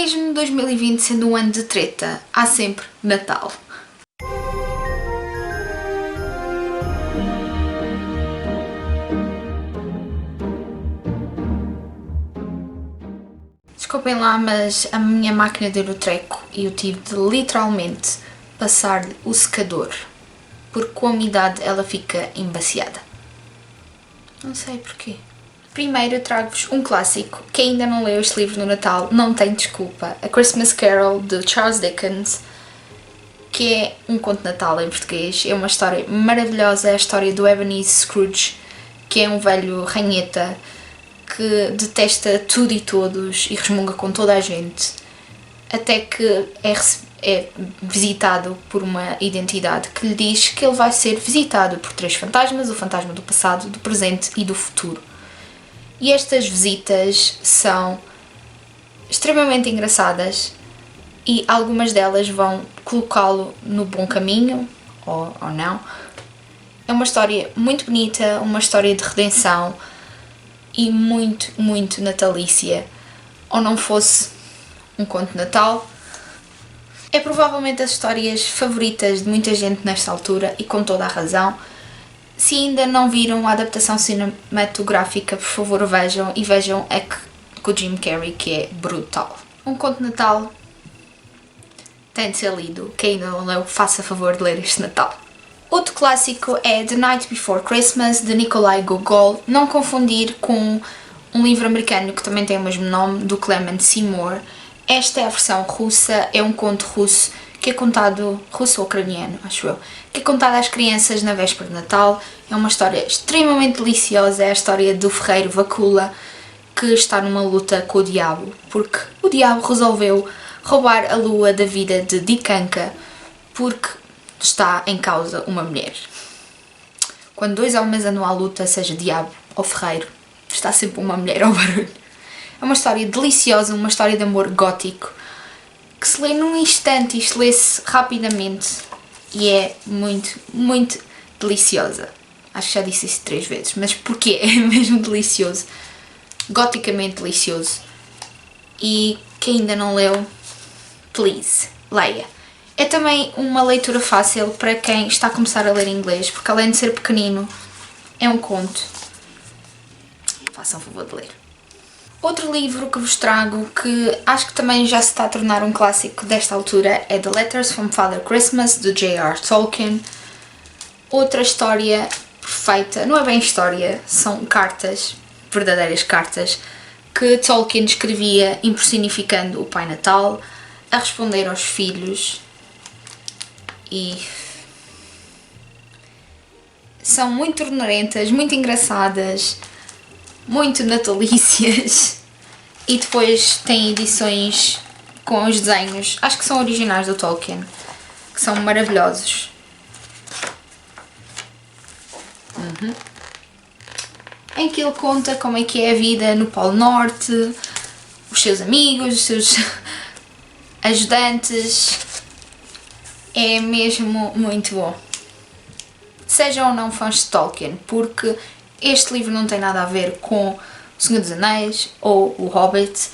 Mesmo 2020 sendo um ano de treta, há sempre Natal. Desculpem lá, mas a minha máquina deu o treco e eu tive de literalmente passar-lhe o secador, porque com a umidade ela fica embaciada. Não sei porquê. Primeiro eu trago-vos um clássico. Quem ainda não leu este livro no Natal não tem desculpa. A Christmas Carol, de Charles Dickens, que é um conto de Natal em português. É uma história maravilhosa, é a história do Ebenezer Scrooge, que é um velho ranheta que detesta tudo e todos e resmunga com toda a gente, até que é visitado por uma entidade que lhe diz que ele vai ser visitado por 3 fantasmas, o fantasma do passado, do presente e do futuro. E estas visitas são extremamente engraçadas e algumas delas vão colocá-lo no bom caminho, ou não. É uma história muito bonita, uma história de redenção e muito, muito natalícia. Ou não fosse um conto de Natal. É provavelmente as histórias favoritas de muita gente nesta altura e com toda a razão. Se ainda não viram a adaptação cinematográfica, por favor vejam, e vejam a com o Jim Carrey, que é brutal. Um conto de Natal tem de ser lido. Quem ainda não leu, faça favor de ler este Natal. Outro clássico é The Night Before Christmas, de Nikolai Gogol. Não confundir com um livro americano que também tem o mesmo nome, do Clement Seymour. Esta é a versão russa, é um conto russo que é contado, russo ou ucraniano, acho eu, que é contado às crianças na véspera de Natal. É uma história extremamente deliciosa, é a história do ferreiro Vacula, que está numa luta com o diabo, porque o diabo resolveu roubar a lua da vida de Dikanka, porque está em causa uma mulher. Quando 2 homens andam à luta, seja diabo ou ferreiro, está sempre uma mulher ao barulho. É uma história deliciosa, uma história de amor gótico, que se lê num instante, isto lê-se rapidamente e é muito, muito deliciosa. Acho que já disse isso 3 vezes, mas porquê? É mesmo delicioso. Goticamente delicioso. E quem ainda não leu, please, leia. É também uma leitura fácil para quem está a começar a ler inglês, porque além de ser pequenino, é um conto. Façam favor de ler. Outro livro que vos trago, que acho que também já se está a tornar um clássico desta altura, é The Letters from Father Christmas, de J.R. Tolkien. Outra história perfeita, não é bem história, são cartas, verdadeiras cartas, que Tolkien escrevia impersonificando o Pai Natal, a responder aos filhos, e são muito ternurentas, muito engraçadas, muito natalícias. E depois tem edições com os desenhos, acho que são originais do Tolkien, que são maravilhosos. Em que ele conta como é que é a vida no Polo Norte, os seus amigos, os seus ajudantes. É mesmo muito bom. Sejam ou não fãs de Tolkien, porque este livro não tem nada a ver com O Senhor dos Anéis ou O Hobbit.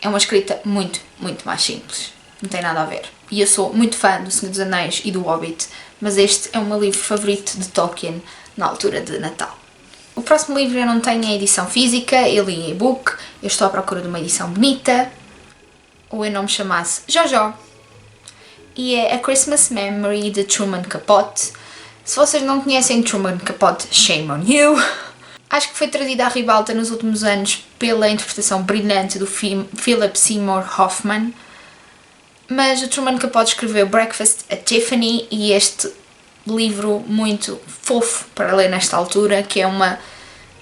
É uma escrita muito, muito mais simples. Não tem nada a ver. E eu sou muito fã do Senhor dos Anéis e do Hobbit, mas este é o meu livro favorito de Tolkien na altura de Natal. O próximo livro eu não tenho a edição física, eu li em e-book, eu estou à procura de uma edição bonita, ou eu não me chamasse Jojo. E é A Christmas Memory, de Truman Capote. Se vocês não conhecem Truman Capote, shame on you. Acho que foi trazida à ribalta nos últimos anos pela interpretação brilhante do Philip Seymour Hoffman. Mas o Truman Capote escreveu Breakfast at Tiffany e este livro muito fofo para ler nesta altura, que é uma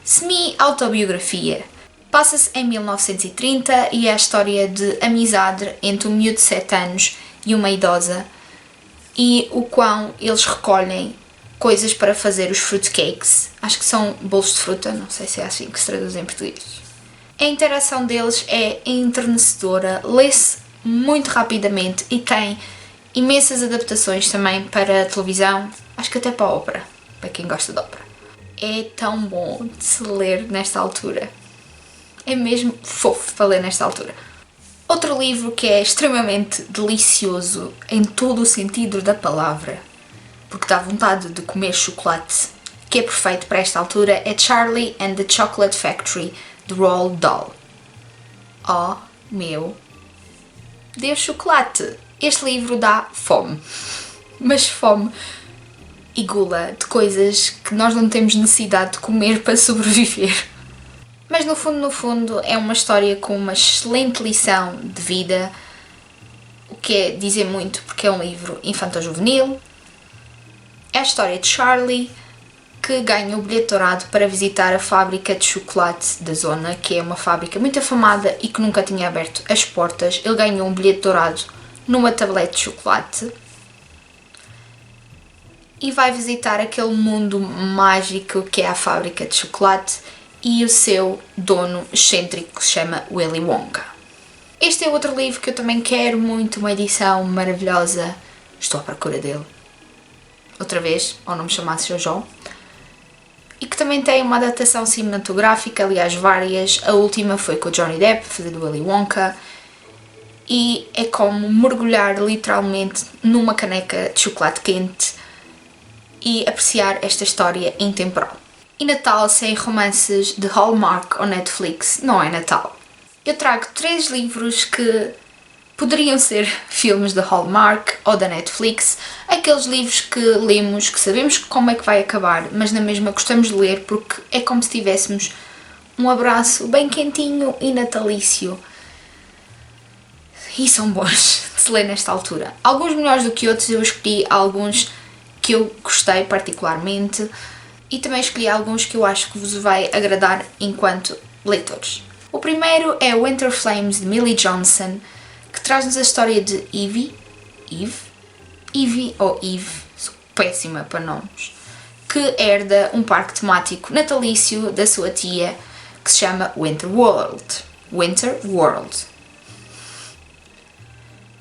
semi-autobiografia. Passa-se em 1930 e é a história de amizade entre um miúdo de 7 anos e uma idosa, e o quão eles recolhem coisas para fazer os fruitcakes. Acho que são bolos de fruta, não sei se é assim que se traduz em português. A interação deles é enternecedora, lê-se muito rapidamente e tem imensas adaptações também para a televisão, acho que até para a ópera, para quem gosta de ópera. É tão bom de se ler nesta altura. É mesmo fofo para ler nesta altura. Outro livro que é extremamente delicioso em todo o sentido da palavra, porque dá vontade de comer chocolate, que é perfeito para esta altura, é Charlie and the Chocolate Factory, de Roald Dahl. Oh meu Deus, chocolate! Este livro dá fome, mas fome e gula de coisas que nós não temos necessidade de comer para sobreviver. Mas no fundo, é uma história com uma excelente lição de vida, o que é dizer muito porque é um livro infanto-juvenil. É a história de Charlie, que ganha o bilhete dourado para visitar a fábrica de chocolate da zona, que é uma fábrica muito afamada e que nunca tinha aberto as portas. Ele ganhou um bilhete dourado numa tablete de chocolate e vai visitar aquele mundo mágico que é a fábrica de chocolate e o seu dono excêntrico, que se chama Willy Wonka. Este é outro livro que eu também quero muito, uma edição maravilhosa. Estou à procura dele. Outra vez, ao não me chamasse Jojo. E que também tem uma adaptação cinematográfica, aliás várias. A última foi com o Johnny Depp, fazer do Willy Wonka. E é como mergulhar literalmente numa caneca de chocolate quente e apreciar esta história intemporal. E Natal sem romances de Hallmark ou Netflix não é Natal. Eu trago 3 livros que poderiam ser filmes da Hallmark ou da Netflix, aqueles livros que lemos, que sabemos como é que vai acabar, mas na mesma gostamos de ler porque é como se tivéssemos um abraço bem quentinho e natalício. E são bons de se ler nesta altura. Alguns melhores do que outros, eu escolhi alguns que eu gostei particularmente e também escolhi alguns que eu acho que vos vai agradar enquanto leitores. O primeiro é Winter Flames, de Millie Johnson, que traz-nos a história de Evie ou Eve, sou péssima para nomes, que herda um parque temático natalício da sua tia, que se chama Winter World.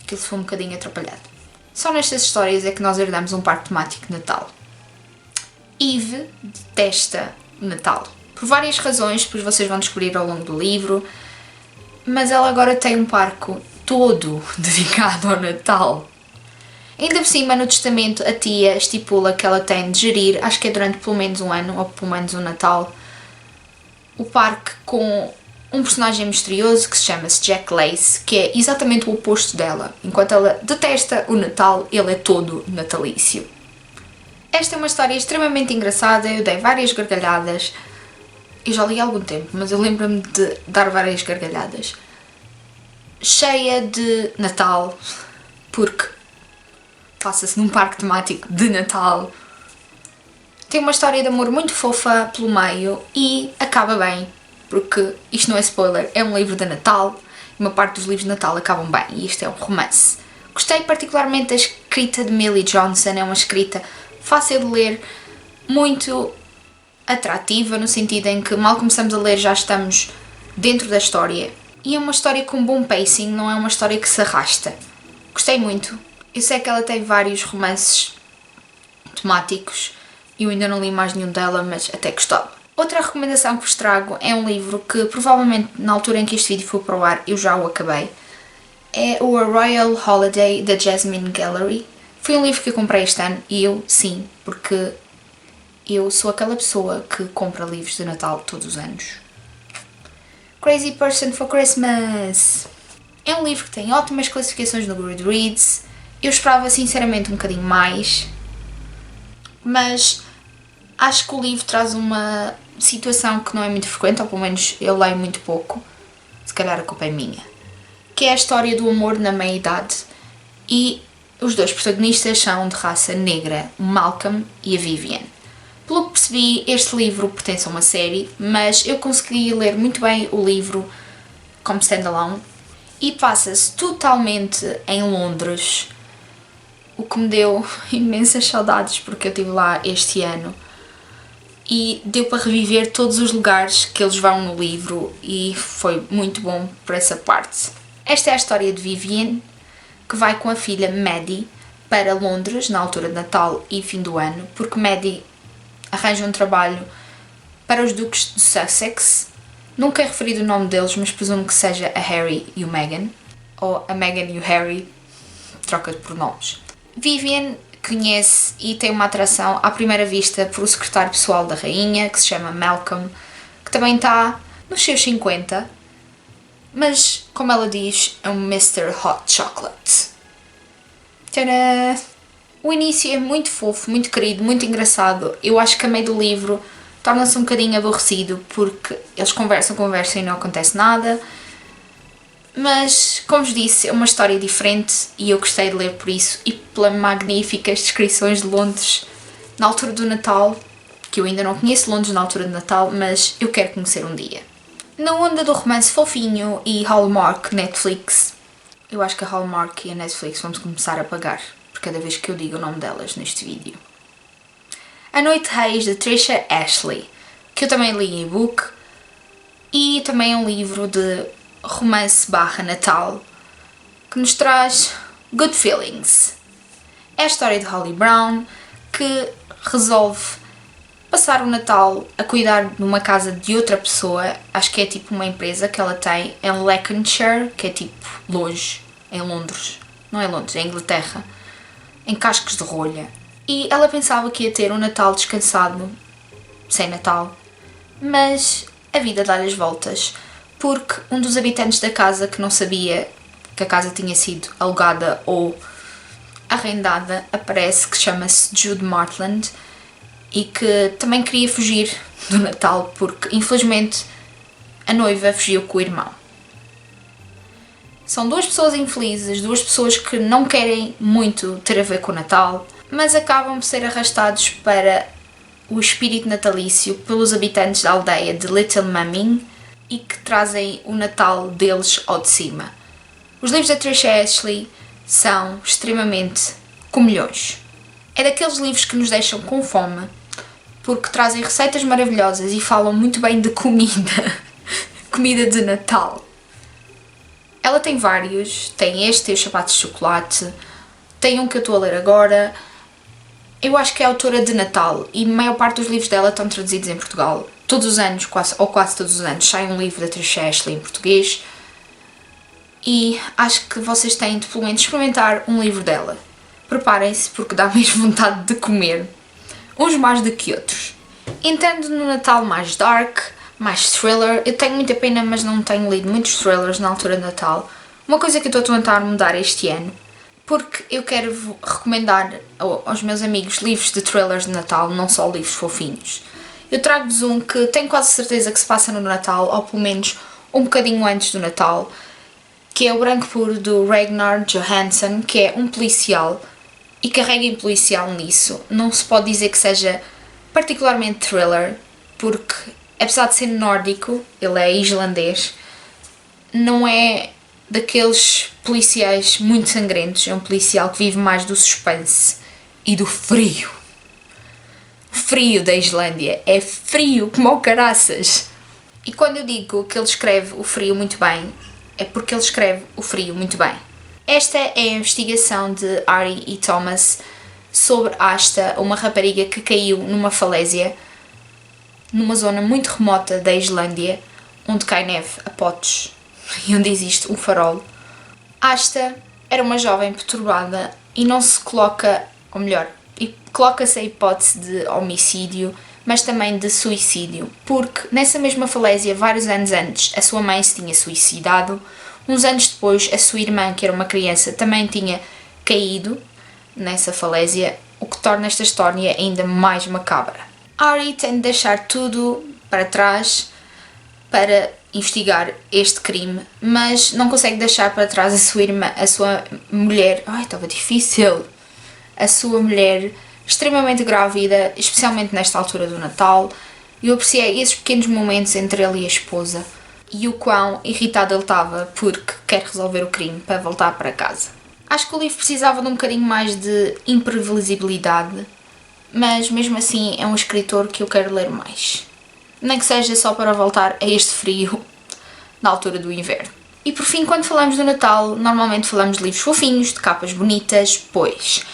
Aquilo foi um bocadinho atrapalhado. Só nestas histórias é que nós herdamos um parque temático de Natal. Eve detesta Natal. Por várias razões, depois vocês vão descobrir ao longo do livro, mas ela agora tem um parque todo dedicado ao Natal. Ainda por cima, no testamento, a tia estipula que ela tem de gerir, acho que é durante pelo menos um ano, ou pelo menos um Natal, o parque com um personagem misterioso que se chama-se Jack Lace, que é exatamente o oposto dela. Enquanto ela detesta o Natal, ele é todo natalício. Esta é uma história extremamente engraçada, eu dei várias gargalhadas. Eu já li há algum tempo, mas eu lembro-me de dar várias gargalhadas. Cheia de Natal, porque passa-se num parque temático de Natal. Tem uma história de amor muito fofa pelo meio e acaba bem, porque isto não é spoiler, é um livro de Natal e uma parte dos livros de Natal acabam bem e isto é um romance. Gostei particularmente da escrita de Millie Johnson, é uma escrita fácil de ler, muito atrativa, no sentido em que mal começamos a ler já estamos dentro da história. E é uma história com bom pacing, não é uma história que se arrasta. Gostei muito. Eu sei que ela tem vários romances temáticos e eu ainda não li mais nenhum dela, mas até gostava. Outra recomendação que vos trago é um livro que provavelmente na altura em que este vídeo for para o ar eu já o acabei. É o A Royal Holiday, da Jasmine Guillory. Foi um livro que eu comprei este ano e eu, sim, porque eu sou aquela pessoa que compra livros de Natal todos os anos. Crazy Person for Christmas! É um livro que tem ótimas classificações no Goodreads. Eu esperava sinceramente um bocadinho mais, mas acho que o livro traz uma situação que não é muito frequente, ou pelo menos eu leio muito pouco, se calhar a culpa é minha, que é a história do amor na meia-idade e os dois protagonistas são de raça negra, o Malcolm e a Vivian. Pelo que percebi, este livro pertence a uma série, mas eu consegui ler muito bem o livro como standalone e passa-se totalmente em Londres, o que me deu imensas saudades porque eu estive lá este ano e deu para reviver todos os lugares que eles vão no livro e foi muito bom por essa parte. Esta é a história de Vivian, que vai com a filha Maddie para Londres na altura de Natal e fim do ano, porque Maddie arranja um trabalho para os duques de Sussex. Nunca é referido o nome deles, mas presumo que seja a Harry e o Meghan. ou a Meghan e o Harry, troca de pronomes. Vivian conhece e tem uma atração à primeira vista por o secretário pessoal da rainha, que se chama Malcolm, que também está nos seus 50, mas, como ela diz, é um Mr. Hot Chocolate. Tcharam! O início é muito fofo, muito querido, muito engraçado. Eu acho que a meio do livro torna-se um bocadinho aborrecido porque eles conversam e não acontece nada. Mas, como vos disse, é uma história diferente e eu gostei de ler por isso e pelas magníficas descrições de Londres na altura do Natal, que eu ainda não conheço Londres na altura de Natal, mas eu quero conhecer um dia. Na onda do romance fofinho e Hallmark Netflix, eu acho que a Hallmark e a Netflix vamos começar a pagar por cada vez que eu digo o nome delas neste vídeo. A Noite Reis, de Tricia Ashley, que eu também li em e-book, e também é um livro de romance / Natal, que nos traz good feelings. É a história de Holly Brown, que resolve passar o Natal a cuidar numa casa de outra pessoa, acho que é tipo uma empresa que ela tem em Lancashire, que é tipo longe, em Londres, não é Londres, é Inglaterra, em Cascos de Rolha. E ela pensava que ia ter um Natal descansado, sem Natal, mas a vida dá-lhe as voltas, porque um dos habitantes da casa, que não sabia que a casa tinha sido alugada ou arrendada, aparece, que chama-se Jude Martland, e que também queria fugir do Natal porque, infelizmente, a noiva fugiu com o irmão. São duas pessoas infelizes, duas pessoas que não querem muito ter a ver com o Natal, mas acabam por ser arrastados para o espírito natalício pelos habitantes da aldeia de Little Mumming e que trazem o Natal deles ao de cima. Os livros da Tricia Ashley são extremamente comilhões. É daqueles livros que nos deixam com fome, porque trazem receitas maravilhosas e falam muito bem de comida, comida de Natal. Ela tem vários, tem este, tem os sapatos de chocolate, tem um que eu estou a ler agora. Eu acho que é autora de Natal e a maior parte dos livros dela estão traduzidos em Portugal. Todos os anos, quase todos os anos, sai um livro da Tricia Ashley em português e acho que vocês têm de pelo menos experimentar um livro dela. Preparem-se porque dá mesmo vontade de comer, uns mais do que outros. Entrando no Natal mais dark, mais thriller, eu tenho muita pena, mas não tenho lido muitos thrillers na altura de Natal. Uma coisa que eu estou a tentar mudar este ano, porque eu quero recomendar aos meus amigos livros de thrillers de Natal, não só livros fofinhos. Eu trago-vos um que tenho quase certeza que se passa no Natal, ou pelo menos um bocadinho antes do Natal, que é O Branco Puro, do Ragnar Johansson, que é um policial e carrega em policial nisso. Não se pode dizer que seja particularmente thriller, porque apesar de ser nórdico, ele é islandês, não é daqueles policiais muito sangrentos, é um policial que vive mais do suspense e do frio. O frio da Islândia é frio como o caraças. E quando eu digo que ele escreve o frio muito bem, é porque ele escreve o frio muito bem. Esta é a investigação de Ari e Thomas sobre Asta, uma rapariga que caiu numa falésia numa zona muito remota da Islândia, onde cai neve a potes e onde existe um farol. Asta era uma jovem perturbada e não se coloca, ou melhor, coloca-se a hipótese de homicídio, mas também de suicídio, porque nessa mesma falésia, vários anos antes, a sua mãe se tinha suicidado. Uns anos depois, a sua irmã, que era uma criança, também tinha caído nessa falésia, o que torna esta história ainda mais macabra. Ari tem de deixar tudo para trás para investigar este crime, mas não consegue deixar para trás a sua irmã, a sua mulher. Ai, estava difícil! A sua mulher extremamente grávida, especialmente nesta altura do Natal. Eu apreciei esses pequenos momentos entre ele e a esposa e o quão irritado ele estava porque quer resolver o crime para voltar para casa. Acho que o livro precisava de um bocadinho mais de imprevisibilidade, mas mesmo assim é um escritor que eu quero ler mais. Nem que seja só para voltar a este frio na altura do inverno. E por fim, quando falamos do Natal, normalmente falamos de livros fofinhos, de capas bonitas, pois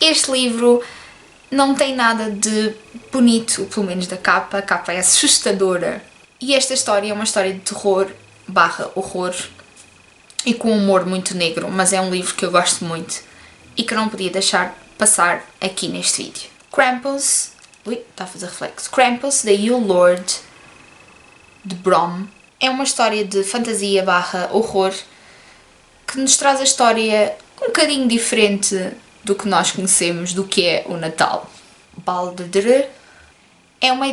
este livro não tem nada de bonito, pelo menos da capa. A capa é assustadora. E esta história é uma história de terror / horror. e com um humor muito negro, mas é um livro que eu gosto muito e que eu não podia deixar passar aqui neste vídeo. Krampus, está a fazer reflexo. Krampus, da Yule Lord de Brom, é uma história de fantasia / horror que nos traz a história um bocadinho diferente do que nós conhecemos do que é o Natal. Balder é uma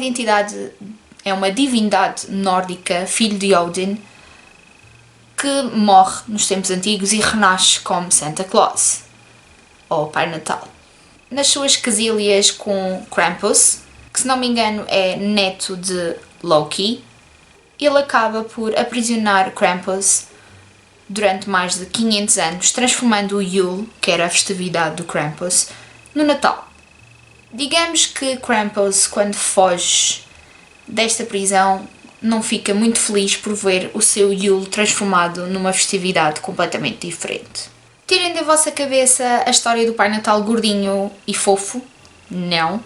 divindade nórdica, filho de Odin, que morre nos tempos antigos e renasce como Santa Claus, ou Pai Natal. Nas suas quesílias com Krampus, que se não me engano é neto de Loki, ele acaba por aprisionar Krampus durante mais de 500 anos, transformando o Yule, que era a festividade do Krampus, no Natal. Digamos que Krampus, quando foge desta prisão, não fica muito feliz por ver o seu Yule transformado numa festividade completamente diferente. Tirem da vossa cabeça a história do Pai Natal gordinho e fofo. Não.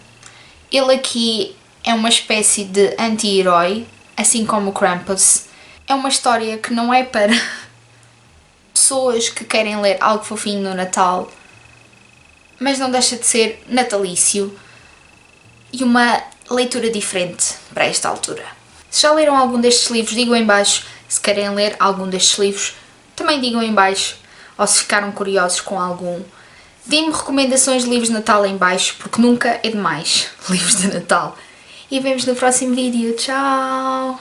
Ele aqui é uma espécie de anti-herói, assim como o Krampus. É uma história que não é para pessoas que querem ler algo fofinho no Natal, mas não deixa de ser natalício e uma leitura diferente para esta altura. Se já leram algum destes livros, digam em baixo. Se querem ler algum destes livros, também digam em baixo. Ou se ficaram curiosos com algum, deem-me recomendações de livros de Natal em baixo, porque nunca é demais livros de Natal. E vemos no próximo vídeo. Tchau!